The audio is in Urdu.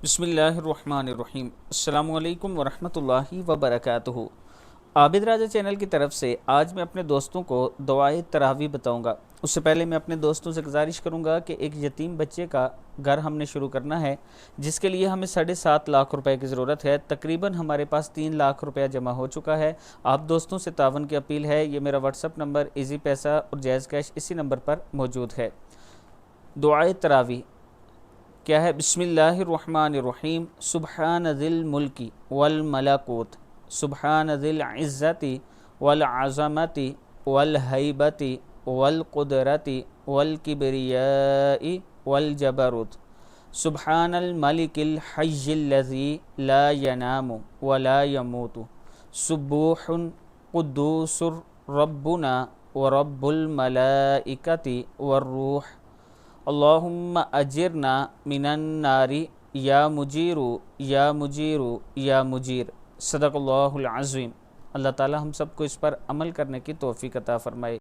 بسم اللہ الرحمن الرحیم۔ السلام علیکم ورحمۃ اللہ وبرکاتہ۔ عابد راجہ چینل کی طرف سے آج میں اپنے دوستوں کو دعائے تراویح بتاؤں گا۔ اس سے پہلے میں اپنے دوستوں سے گزارش کروں گا کہ ایک یتیم بچے کا گھر ہم نے شروع کرنا ہے، جس کے لیے ہمیں 7.5 لاکھ روپے کی ضرورت ہے۔ تقریباً ہمارے پاس 3 لاکھ روپیہ جمع ہو چکا ہے۔ آپ دوستوں سے تعاون کی اپیل ہے۔ یہ میرا واٹس ایپ نمبر ایزی پیسہ اور جائز کیش اسی نمبر پر موجود ہے۔ دعائے تراویح کیا ہے؟ بسم اللہ الرحمن الرحیم۔ سبحان ذی الملک والملکوت، سبحان ذی العزت والعظمت والہیبت والقدرت والکبریاء والجبروت، سبحان الملک الحی الذی لا ینام ولا یموت، سبوح قدوس ربنا ورب الملائکۃ والروح، اللہم اجرنا من النار یا مجیر یا مجیر یا مجیر۔ صدق اللہ العظیم۔ اللہ تعالی ہم سب کو اس پر عمل کرنے کی توفیق عطا فرمائے۔